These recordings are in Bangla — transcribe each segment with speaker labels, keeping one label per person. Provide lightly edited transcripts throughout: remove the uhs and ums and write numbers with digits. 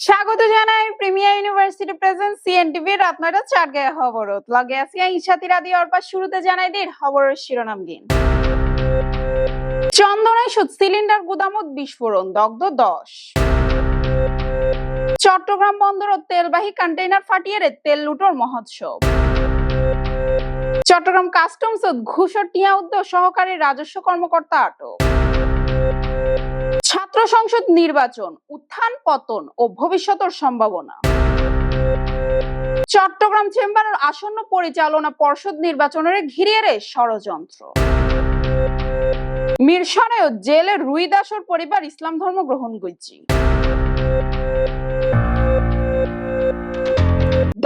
Speaker 1: স্বাগত জানাই প্রিমিয়ার ইউনিভার্সিটি প্রেজেন্ট সিএনটিভি রাত ৯টা ৪ গায়ে খবরত লগে আছি ইশাতি রাদি অরপা শুরুতে জানাই দিই খবরের শিরোনাম গিন চন্দনায় সুদ সিলিন্ডার গুদামত বিস্ফোরণ দগ্ধ ১০ চট্টগ্রাম বন্দরত তেলবাহী কন্টেইনার ফাটিয়ে তেল লুটোর মহোৎসব চট্টগ্রাম কাস্টমসত ঘুষর টিয়া উদ্যোগ সহকারী রাজস্ব কর্মকর্তা আটক ছাত্র সংসদ নির্বাচন উত্থান পতন ও ভবিষ্যতের সম্ভাবনা চট্টগ্রাম চেম্বারের আসন্ন পরিচালনা পর্ষদ নির্বাচনের ঘিরে ষড়যন্ত্র মিরসরাইও জেলে রুই দাসর পরিবার ইসলাম ধর্ম গ্রহণ করছি।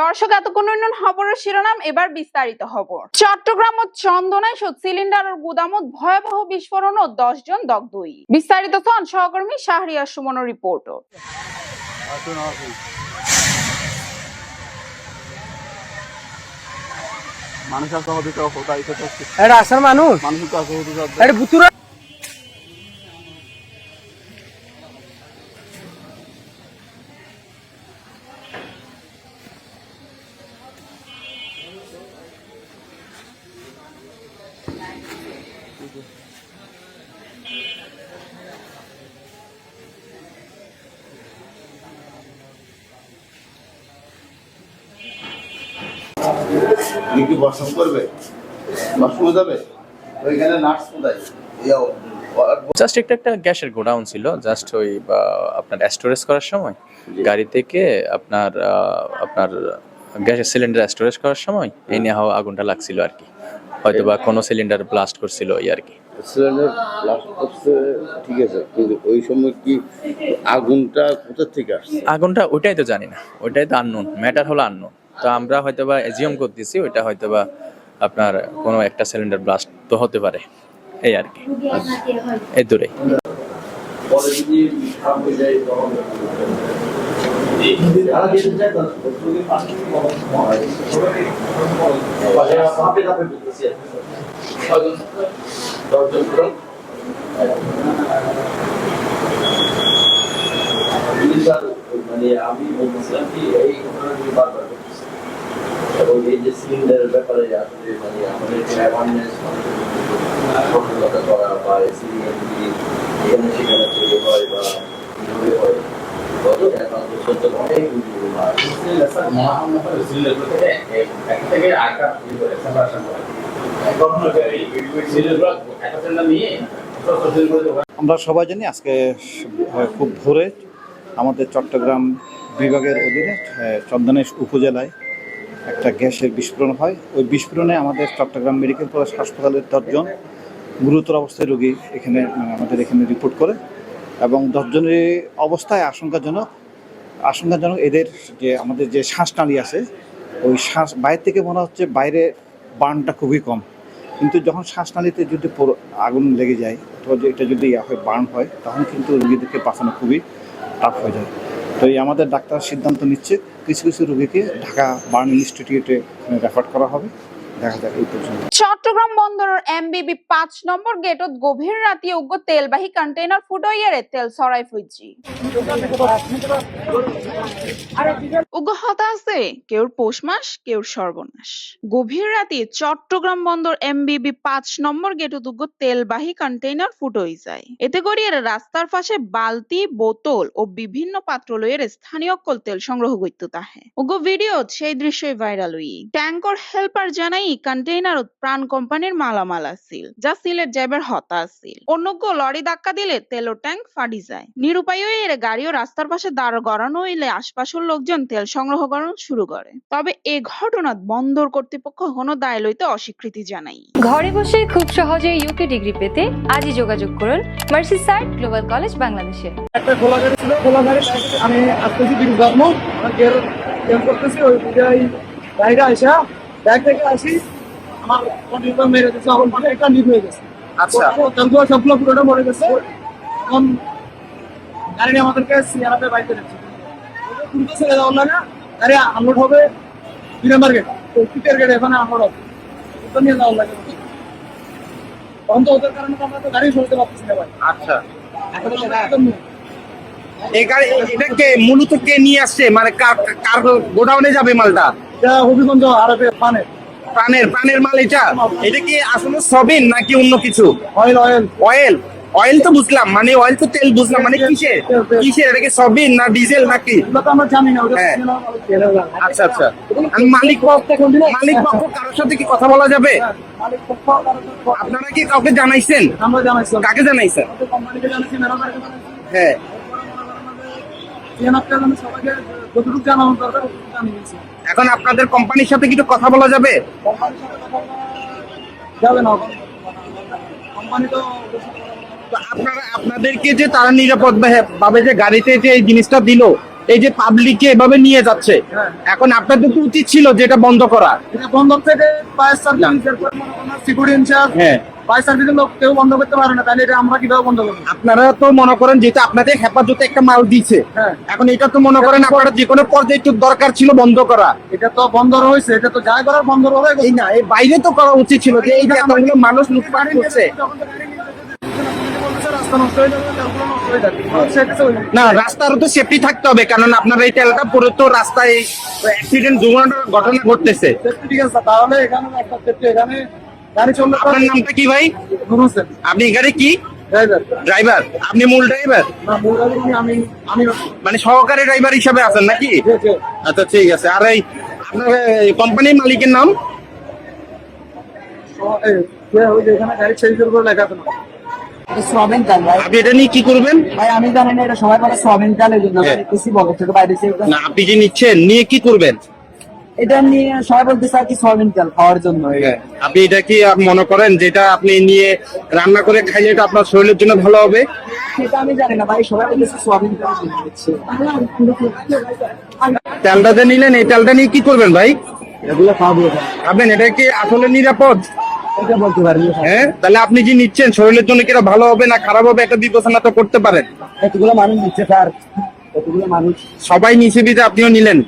Speaker 1: দর্শক এতক্ষণ খবরের শিরোনাম এবার বিস্তারিত খবর। চট্টগ্রাম ও চন্দনায় সিলিন্ডার ও গুদামত ভয়াবহ বিস্ফোরণ ও ১০ জন দগ্ধ। বিস্তারিত সহকর্মী শাহরিয়ার সুমনের রিপোর্ট।
Speaker 2: মানুষ কি বর্ষণ করবে বর্ষণ যাবে ওইখানে নার্স কোথায়
Speaker 3: জাস্ট একটা গ্যাসের গোডাউন ছিল, জাস্ট ওই আপনার স্টোরেজ করার সময় গাড়ি থেকে আপনার গ্যাসের সিলিন্ডার স্টোরেজ করার সময় এই নিয়ে আগুনটা লাগছিল আর কি, হয়তো বা কোনো সিলিন্ডার ব্লাস্ট করছিল এই আর কি।
Speaker 2: সিলিন্ডার ব্লাস্ট করছে ঠিক আছে, কিন্তু ওই সময় কি আগুনটা কোথা থেকে আসছে?
Speaker 3: আগুনটা ওইটাই তো জানি না, ওইটাই তো আননোন, ম্যাটার হলো আননোন। তো আমরা হয়তো বা এজিউম করতেছি ওইটা হয়তো বা আপনার কোনো একটা সিলিন্ডার ব্লাস্ট তো হতে পারে এই আর কি, এই দূরে।
Speaker 4: মানে আমি বলছিলাম কি এই ঘটনাগুলি বারবার ঘটছে এবং এই যে সিলিন্ডারের ব্যাপারে আসলে মানে আমাদের অ্যাওয়ারনেস সচেতনতা করা বা সিলিন্ডারগুলি এখানে সেখানে তৈরি হয় বা কীভাবে হয় গত ১ বছর তো অনেক
Speaker 5: আমরা সবাই জানি আজকে খুব ভোরে আমাদের চট্টগ্রাম বিভাগের অধীনে চন্দনাইশ উপজেলায় একটা গ্যাসের বিস্ফোরণ হয়। ওই বিস্ফোরণে আমাদের চট্টগ্রাম মেডিকেল কলেজ হাসপাতালের ১০ জন গুরুতর অবস্থায় রোগী আমাদের এখানে রিপোর্ট করে এবং ১০ জনের অবস্থায় আশঙ্কাজনক। এদের যে আমাদের যে শ্বাসনালী আছে ওই শ্বাস বাইরে থেকে মনে হচ্ছে বাইরে বার্নটা খুবই কম, কিন্তু যখন শ্বাসনালীতে যদি আগুন লেগে যায় অথবা এটা যদি বার্ন হয় তখন কিন্তু রোগীদেরকে বাঁচানো খুবই টাফ হয়ে যায়। তো এই আমাদের ডাক্তার সিদ্ধান্ত নিচ্ছে কিছু কিছু রোগীকে ঢাকা বার্ন ইনস্টিটিউটে রেফার করা হবে। দেখা যাক এই পর্যন্ত।
Speaker 1: চট্টগ্রাম বন্দরের এমবিবি ৫ নম্বর গেটত গভীর রাতে উগ্র তেলবাহী কন্টেইনার ফুটইয়ারে তেল ছড়াই ফুইছি। উগ্র হতাশে কেউর পৌষ মাস কেউর সর্বনাশ। গভীর রাতে চট্টগ্রাম বন্দর এমবিবি ৫ নম্বর গেটত উগ্র তেলবাহী কন্টেইনার ফুটই যায়। এতে করে রাস্তার পাশে বালতি বোতল ও বিভিন্ন পাত্র লইয়ের স্থানীয় কল তেল সংগ্রহ করতে তাহে। উগ্র ভিডিও সেই দৃশ্যই ভাইরাল হই। ট্যাঙ্কর হেল্পার জানাই কন্টেইনারত প্রাণ কোম্পানির মালামাল আছিল, যা সিলেট যাইবার হতা আছিল। অন্যজ্ঞ লরি ধাক্কা দিলে তেলের ট্যাঙ্ক ফাটি যায়। নিরুপায় এর গাড়িও রাস্তার পাশে দাঁড় করানো হইলে আশপাশের লোকজন তেল সংগ্রহ করানো শুরু করে। তবে এ ঘটনাত বন্দর কর্তৃপক্ষ কোনো দায় লইতে অস্বীকৃতি জানাই।
Speaker 6: ঘরে বসে খুব সহজে ইউকে ডিগ্রি পেতে আজই যোগাযোগ করুন মার্সিসাইড গ্লোবাল কলেজ বাংলাদেশে।
Speaker 7: একটা খোলা গাড়ি ছিল, খোলা গাড়ি আমি আসতেছি দিন ধর্ম করতেছি, ওই পূজায় গাড়িটা আসা ব্যাগ থেকে আসি আমার কন্টিনিউর মেরে দিচ্ছে, আমার মানে একটা লিক হয়ে গেছে। আচ্ছা, তেলগুলো সবগুলো পুরোটা মরে গেছে। এখন গাড়ি আমাদেরকে সিয়ারাতে বাইতে দিচ্ছে, পুরো ছেড়ে দেওয়ার লাগে গাড়ি আনলোড হবে ২ নম্বর গেট, তো ৩ গেটে এখানে আনলোড হবে, তো নিয়ে যাওয়ার লাগে। তখন তো ওদের কারণে আমরা তো গাড়ি সরতে পারতেছি না ভাই। আচ্ছা, এখন
Speaker 8: এই গাড়ি এটা কে মূলত কে নিয়ে আসছে, মানে কার গোডাউনে যাবে মালটা?
Speaker 7: এটা হবিগঞ্জ আরবে পানে
Speaker 8: প্রাণের মাল এটা। এটা কি আসলে সবিন নাকি অন্য কিছু?
Speaker 7: অয়েল
Speaker 8: অয়েল অয়েল তো বুঝলাম, মানে অয়েল তো তেল বুঝলাম, মানে কিসের কিসের এটা কি সবিন না ডিজেল নাকি?
Speaker 7: এগুলো তো আমরা জানি না, ওটা
Speaker 8: হ্যাঁ।
Speaker 7: জেনে না।
Speaker 8: আচ্ছা আচ্ছা, আমি মালিক পক্ষ কারোর সাথে কি কথা বলা যাবে?
Speaker 7: মালিক পক্ষ,
Speaker 8: আপনারা কি কাউকে জানাইছেন?
Speaker 7: আমরা জানাইছি,
Speaker 8: কাকে জানাইছেন?
Speaker 7: কোম্পানিকে জানাইছি, ম্যানেজারকে জানাইছি,
Speaker 8: হ্যাঁ,
Speaker 7: সিএনএফকে জানাইছি, সবাইকে যতটুকু জানানো দরকার ততটুকু জানিয়েছি।
Speaker 8: এখন আপনাদের কোম্পানির সাথে কি একটু কথা বলা যাবে?
Speaker 7: কোম্পানির সাথে কথা বলা যাবে না, কোম্পানি তো
Speaker 8: তো আপনাদেরকে যে তারা নিরাপদ ভাবে যে গাড়িতে যে এই জিনিসটা দিল, এই যে পাবলিককে এভাবে নিয়ে যাচ্ছে, এখন আপনাদের তো উচিত ছিল যেটা বন্ধ করা।
Speaker 7: এটা বন্ধ থেকে ফায়ার সার্ভিস সিকিউরিটি ইনচার্জ,
Speaker 8: হ্যাঁ,
Speaker 7: ফায়ার সার্ভিসের লোক কেউ বন্ধ করতে পারে না, তাহলে এটা আমরা কিভাবে বন্ধ করবো?
Speaker 8: আপনারা তো মনে করেন যেহেতু আপনাদের হেফাজতে একটা মাল দিছে,
Speaker 7: হ্যাঁ।
Speaker 8: এখন এটা তো মনে করেন আপনারা যে কোনো পর্যায়ে একটু দরকার ছিল বন্ধ করা।
Speaker 7: এটা তো বন্ধ রয়েছে, এটা তো যাই করার বন্ধ রয়ে গেছে।
Speaker 8: এই না, এই বাইরে তো করা উচিত ছিল যে এই যে এতগুলো মানুষ লুটপাট করছে।
Speaker 7: রাস্তা নষ্ট হয়ে যাবে, তেলগুলো নষ্ট হয়ে যাবে। সেটা তো
Speaker 8: না, রাস্তারও তো সেফটি থাকতে হবে, কারণ আপনার এই তেলটা পুরো তো রাস্তায় অ্যাক্সিডেন্ট দুর্ঘটনা ঘটনা ঘটতেছে।
Speaker 7: সেফটি ঠিক আছে, তাহলে এখানে একটা সেফটি, এখানে গাড়ি চললে তো
Speaker 8: আপনার নামটা কি ভাই?
Speaker 7: নুরুল হোসেন,
Speaker 8: আপনি এখানে কি
Speaker 7: ড্রাইভার।
Speaker 8: ড্রাইভার? আপনি মূল ড্রাইভার,
Speaker 7: না, মূল গাড়ি আমি আমি
Speaker 8: মানে সহকারী ড্রাইভার হিসাবে আছেন নাকি?
Speaker 7: যে যে
Speaker 8: আচ্ছা ঠিক আছে। আর এই আপনার কোম্পানির মালিকের নাম?
Speaker 7: ওই যে এখানে গাড়ি চেঞ্জের উপরে লেখা আছে না, সোয়াবিন তেল ভাই।
Speaker 8: আপনি এটা নিয়ে কি করবেন?
Speaker 7: ভাই আমি জানি না, এটা সবাই বলে সোয়াবিন তেল, এই জন্য
Speaker 8: হ্যাঁ।
Speaker 7: কিছু বলে থেকে বাইরে থেকে
Speaker 8: না, আপনি যে নিচ্ছেন নিয়ে কি করবেন?
Speaker 7: এটা নিয়ে সবাই বলতেছে আর কি সোয়াবিন তেল খাওয়ার জন্য।
Speaker 8: আপনি এটা কি মনে করেন যেটা আপনি নিয়ে রান্না করে খাইলে এটা আপনার শরীরের জন্য ভালো হবে?
Speaker 7: সেটা আমি জানি না ভাই, সবাই বলতেছে সোয়াবিন তেল দিচ্ছে।
Speaker 8: তেলটা যে নিলেন, এই তেলটা নিয়ে কি করবেন ভাই?
Speaker 7: এগুলো খাবো,
Speaker 8: খাবেন? এটা কি আসলে নিরাপদ?
Speaker 7: এটা বলতে পারি।
Speaker 8: হ্যাঁ, তাহলে আপনি যে নিচ্ছেন শরীরের জন্য কি এটা ভালো হবে না খারাপ হবে, একটা বিবেচনা তো করতে পারেন।
Speaker 7: এতগুলো মানুষ দিচ্ছে স্যার, এতগুলো মানুষ।
Speaker 8: সবাই নিচে বিধে আপনিও নিলেন।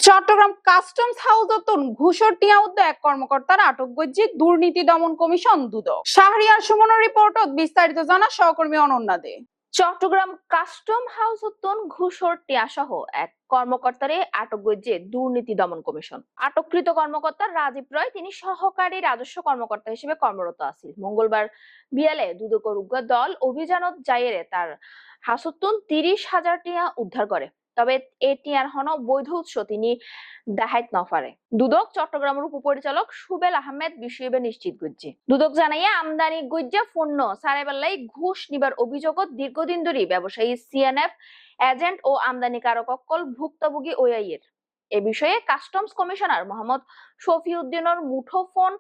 Speaker 1: চট্টগ্রাম কাস্টমস হাউজতন ঘুষর টিয়া উদ্যোগ এক কর্মকর্তার আটক গজ্জি দুর্নীতি দমন কমিশন দুদক। শাহরিয়ার সুমনের রিপোর্টত বিস্তারিত জানা সহকর্মী অনন্যা দে।
Speaker 9: চট্টগ্রাম কাস্টম হাউস উত্তন ঘুষর টিয়া সহ এক কর্মকর্তারে আটক গজ্জে দুর্নীতি দমন কমিশন। আটককৃত কর্মকর্তা রাজীব রয়, তিনি সহকারী রাজস্ব কর্মকর্তা হিসেবে কর্মরত আছেন। মঙ্গলবার বিয়ালে দুদকের উগ্র দল অভিযানত যাইরে তার হাসুত্তুন 30,000 টিয়া উদ্ধার করে। তবে এ টিয়ার হন বৈধ উৎস তিনি দেখাইত নফারে। দুদক চট্টগ্রামের উপপরিচালক সুবেল আহমেদ বিষয়ে নিশ্চিত গুজ্জি। দুদক জানাইয়া আমদানি গুজ্জা পণ্য সারেবেল্লাই ঘুষ নিবার অভিযোগত দীর্ঘদিন ধরে ব্যবসায়ী সিএনএফ এজেন্ট ও আমদানিকারক অকল ভুক্তভোগী ওয়াইয়ের। এ বিষয়ে কাস্টমস কমিশনার মোহাম্মদ শফিউদ্দিনের মুঠোফোন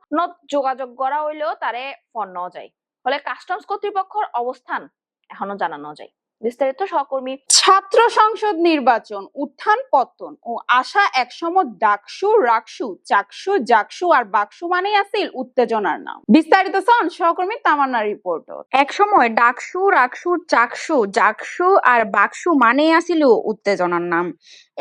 Speaker 9: যোগাযোগ করা হইলেও তারে ফোন নেওয়া যায়, ফলে কাস্টমস কর্তৃপক্ষের অবস্থান এখনো জানানো যায়। বিস্তারিত সহকর্মী।
Speaker 1: ছাত্র সংসদ নির্বাচন, উত্থান পতন ও আশা একসময় ডাকসু রাকসু চাকসু জাকসু আর বাকসু মানেই আছিল উত্তেজনার নাম। বিস্তারিত সন সহকর্মী তামান্না রিপোর্ট।
Speaker 10: একসময় ডাকসু রাকসু চাকসু জাকসু আর বাকসু মানেই আছিল উত্তেজনার নাম।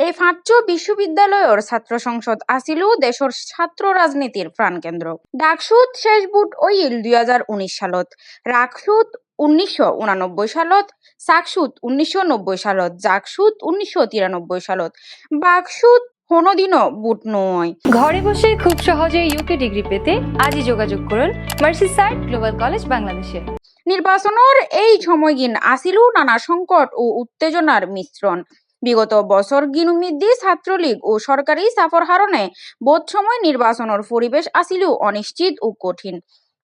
Speaker 10: এই পাঁচ বিশ্ববিদ্যালয়ের ছাত্র সংসদ আছিল দেশের ছাত্র রাজনীতির প্রাণকেন্দ্র। ডাকসুত শেষ ভোট হইল 2019 সালত, রাকসুত 1989 সালত, চাকসুত 1990 সালত, জাকসুত 1993 সালত, বাকসুত কোনোদিনও ভোট নয়।
Speaker 6: ঘরে বসে খুব সহজে ইউকে ডিগ্রি পেতে আজই যোগাযোগ করুন মার্সিসাইড গ্লোবাল কলেজ বাংলাদেশে।
Speaker 10: নির্বাচনের এই সময়গিন আসিল নানা সংকট ও উত্তেজনার মিশ্রণ। বিগত বছর গিনুমিদ্দি ছাত্রলীগ ও সরকারি চাপর হারণে বোধ সময় নির্বাচনের পরিবেশ আসিল অনিশ্চিত ও কঠিন।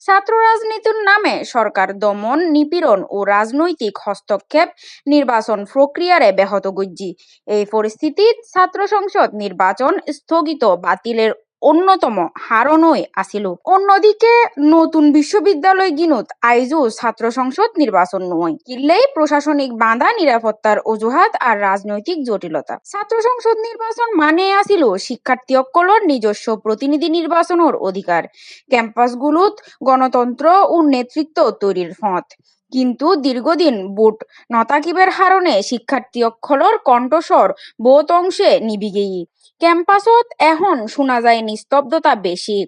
Speaker 10: ছাত্র রাজনীতির নামে সরকার দমন, নিপীড়ন ও রাজনৈতিক হস্তক্ষেপ নির্বাচন প্রক্রিয়ারে ব্যাহত গজ্জি। এই পরিস্থিতিত ছাত্র সংসদ নির্বাচন স্থগিত বাতিলের অন্যতম হারণই আছিল। অন্যদিকে নতুন বিশ্ববিদ্যালয় গিনুত আইজও ছাত্র সংসদ নির্বাচন নয়, কিল্লেই প্রশাসনিক বাধা, নিরাপত্তার অজুহাত আর রাজনৈতিক জটিলতা। ছাত্র সংসদ নির্বাচন মানে আছিল শিক্ষার্থীসকলের নিজস্ব প্রতিনিধি নির্বাচনের অধিকার, ক্যাম্পাসগুলোত গণতন্ত্র ও নেতৃত্ব তৈরির পথ। কিন্তু দীর্ঘদিন ভোট নতাকিবের হারণে শিক্ষার্থীসকলের কণ্ঠস্বর বহুত অংশে নিভি গেই। ক্যাম্পাসত এখন শোনা যায় নিস্তব্ধতা বেশি,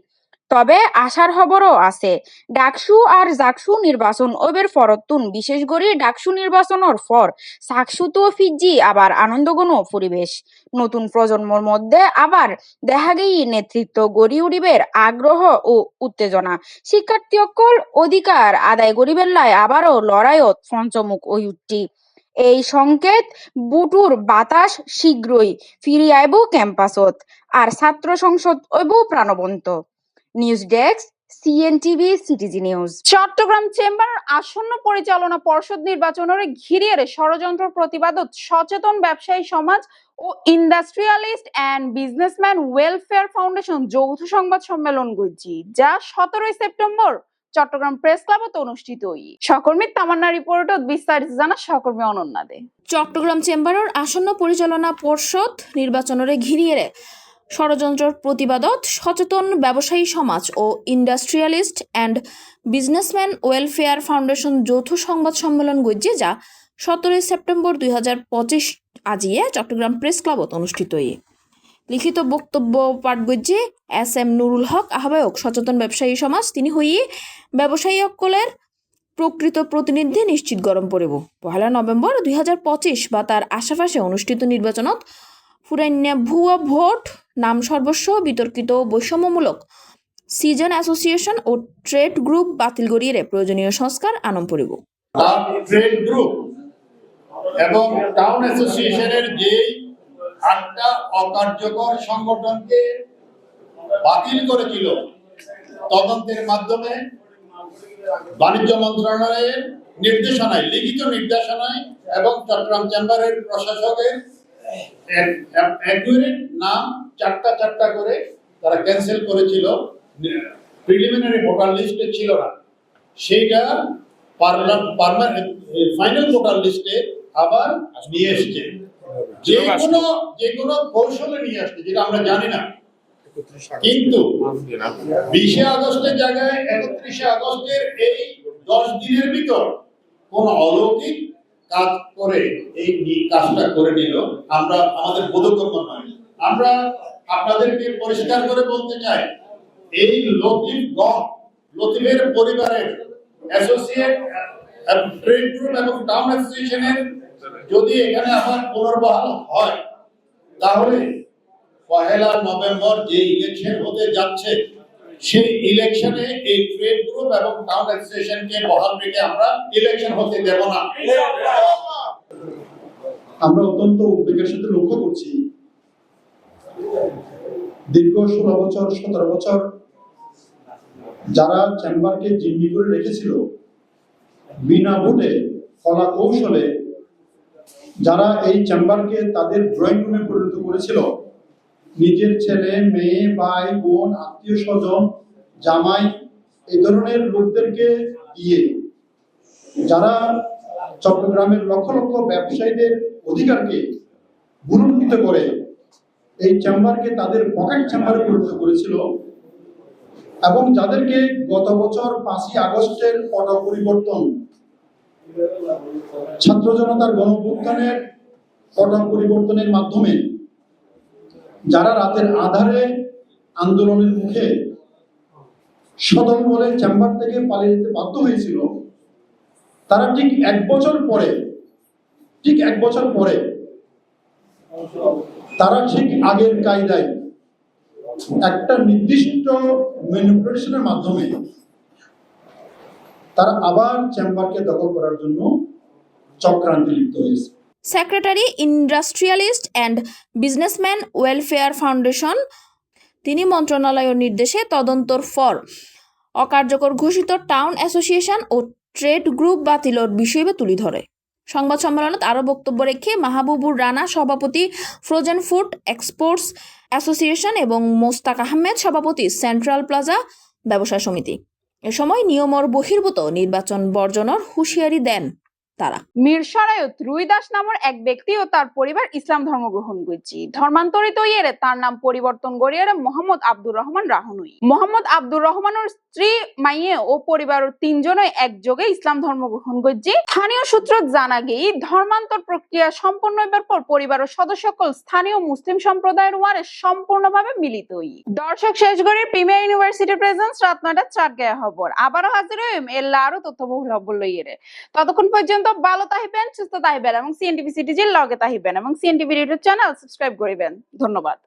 Speaker 10: তবে আশার খবরও আছে। ডাকসু আর জাকসু নির্বাচন ওবের ফরতুন, বিশেষ করে ডাকসু নির্বাচনের পর সাকসুতো ফিজি আবার আনন্দঘন পরিবেশ। নতুন প্রজন্মর মধ্যে আবার দেখা গেই নেতৃত্ব গড়ি উঠিবের আগ্রহ ও উত্তেজনা। শিক্ষার্থীসকল অধিকার আদায় করিবের লাই আবারও লড়াইত পঞ্চমুখ ওই উঠি। এই সংকেত বুটুর বাতাস শীঘ্রই ফিরে আইব ক্যাম্পাসত, আর ছাত্র সংসদ ওইব প্রাণবন্ত। News desk, CNTV, CTG news.
Speaker 1: Chittagong চেম্বারের আসন্ন পরিচালনা পর্ষদ নির্বাচনের ঘিরিয়ে ষড়যন্ত্র প্রতিবাদত সচেতন ব্যবসায়ী সমাজ ও industrialist and businessman welfare foundation যৌথ সংবাদ সম্মেলন গজ্জি, যা 17 সেপ্টেম্বর চট্টগ্রাম প্রেস ক্লাবত অনুষ্ঠিত হই। সহকর্মী তামান্না রিপোর্টত বিস্তারিত জানা সহকর্মী অনন্যা দে।
Speaker 11: চট্টগ্রাম চেম্বারের আসন্ন পরিচালনা পর্ষদ নির্বাচনের ঘিরিয়ে ষড়যন্ত্রের প্রতিবাদত সচেতন ব্যবসায়ী সমাজ ও industrialist and businessman welfare foundation যৌথ সংবাদ সম্মেলন গজ্জে, যা 17 সেপ্টেম্বর 2025 আজিয়ে চট্টগ্রাম প্রেস ক্লাবত অনুষ্ঠিত হয়ে। লিখিত বক্তব্য পাঠ গজ্জে SM নুরুল হক, আহ্বায়ক সচেতন ব্যবসায়ী সমাজ। তিনি হইয়ে ব্যবসায়ী সকলের প্রকৃত প্রতিনিধি নিশ্চিত গরম পড়িব 1 নভেম্বর 2025 বা তার আশেপাশে অনুষ্ঠিত নির্বাচনত ফুরাইন্যা ভুয়া ভোট, নাম সর্বস্ব, বিতর্কিত বৈষম্যমূলক সিজন অ্যাসোসিয়েশন ও ট্রেড গ্রুপ বাতিল করিয়ে প্রয়োজনীয় সংস্কার আনম পড়িব।
Speaker 12: ট্রেড গ্রুপ এবং টাউন অ্যাসোসিয়েশনের যে 8টা অকার্যকর সংগঠনকে বাতিল করেছিল, তদন্তের মাধ্যমে বাণিজ্য মন্ত্রণালয়ের নির্দেশনায়, লিখিত নির্দেশনায় এবং চট্টগ্রাম চেম্বারের প্রশাসকের অ্যাকুরেট নাম 4টা করে তারা ক্যান্সেল করেছিল। প্রিলিমিনারি ভোটার লিস্টে ছিল না, সেইটা ফাইনাল ভোটার লিস্টে আবার নিয়ে এসছে। যে কোনো কৌশলে নিয়ে আসছে, যেটা আমরা জানি না। কিন্তু 20 আগস্টের জায়গায় 31 আগস্টের এই 10 দিনের ভিতর কোন অলৌকিক কাজ করে এই কাজটা করে নিল, আমরা আমাদের বোধগম্য নয়। আমরা আপনাদেরকে পরিষ্কার করে বলতে চাই, এই লতিফের পরিবারের অ্যাসোসিয়েট ট্রেড গ্রুপ এবং টাউন অ্যাসোসিয়েশনের যদি এখানে আবার পুনর্বহাল হয়, তাহলে 1 নভেম্বর যে ইলেকশন হতে যাচ্ছে, সেই ইলেকশনে এই ট্রেড গ্রুপ এবং টাউন অ্যাসোসিয়েশনকে বহাল রেখে আমরা ইলেকশন হতে দেব না।
Speaker 13: আমরা অত্যন্ত উদ্বেগের সাথে লক্ষ্য করছি, দীর্ঘ 16 বছর 17 বছর যারা চেম্বারকে জিম্মি করে রেখেছিল, বিনা ভোটে ফলা কৌশলে যারা এই চেম্বারকে তাদের ড্রয়িং রুমে পরিণত করেছিল, নিজের ছেলে, মেয়ে, ভাই, বোন, আত্মীয় স্বজন, জামাই, এই ধরনের লোকদেরকে দিয়ে যারা চট্টগ্রামের লক্ষ লক্ষ ব্যবসায়ীদের অধিকারকে ভুলুণ্ঠিত করে এই চেম্বারকে তাদের পকেট চেম্বারে পরিণত করেছিল, এবং যাদেরকে গত বছর 5 আগস্টের পট পরিবর্তন, ছাত্র জনতার গণঅভ্যুত্থানের পট পরিবর্তনের মাধ্যমে যারা রাতের আধারে আন্দোলনের মুখে সদল বলে চেম্বার থেকে পালিয়ে যেতে বাধ্য হয়েছিল, তারা ঠিক এক বছর পরে তারা ঠিক আগের কায়দায় একটা নির্দিষ্ট ম্যানিপুলেশনের মাধ্যমে তারা আবার চেম্বারকে দখল করার জন্য চক্রান্তে লিপ্ত হয়েছে।
Speaker 11: Secretary industrialist and businessman welfare foundation, তিনি মন্ত্রণালয়ের নির্দেশে তদন্তর পর অকার্যকর ঘোষিত টাউন অ্যাসোসিয়েশন ও ট্রেড গ্রুপ বাতিলর বিষয়ে তুলে ধরে। সংবাদ সম্মেলনত আরও বক্তব্য রেখে মাহবুবুর রানা সভাপতি ফ্রোজেন ফুড এক্সপোর্টস অ্যাসোসিয়েশন এবং মোস্তাক আহমেদ সভাপতি সেন্ট্রাল প্লাজা ব্যবসা সমিতি এ সময় নিয়মর বহির্ভূত নির্বাচন বর্জনের হুঁশিয়ারি দেন তারা।
Speaker 1: মিরসরাইত রুই দাস নামের এক ব্যক্তি ও তার পরিবার ইসলাম ধর্ম গ্রহণ করছি। ধর্মান্তরিত ইয়েরে তার নাম পরিবর্তন করিয়ারে মোহাম্মদ আব্দুর রহমান রাহুনুই। মোহাম্মদ আব্দুর রহমানের স্ত্রী মাইয়ে ও পরিবারের তিনজনই একযোগে ইসলাম ধর্ম গ্রহণ করছি। স্থানীয় সূত্র জানা গিয়ে ধর্মান্তর প্রক্রিয়া সম্পন্ন হবার পর পরিবারের সদস্য সকল স্থানীয় মুসলিম সম্প্রদায়ের ওয়ারে সম্পূর্ণভাবে মিলিত হই। দর্শক শেষ করে প্রিমিয়ার ইউনিভার্সিটি প্রেজেন্স রাত 9টা 4 গায়ে খবর আবারও হাজির হইম এল্লা আরো তথ্যবহুল খবর লইয়েরে। ততক্ষণ পর্যন্ত ভালো তাহিবেন, সুস্থ তাহিবেন এবং সিএনটিভি সিটিজির লগে তাহিবেন এবং সিএনটিভি ইউটিউব চ্যানেল সাবস্ক্রাইব করিবেন। ধন্যবাদ।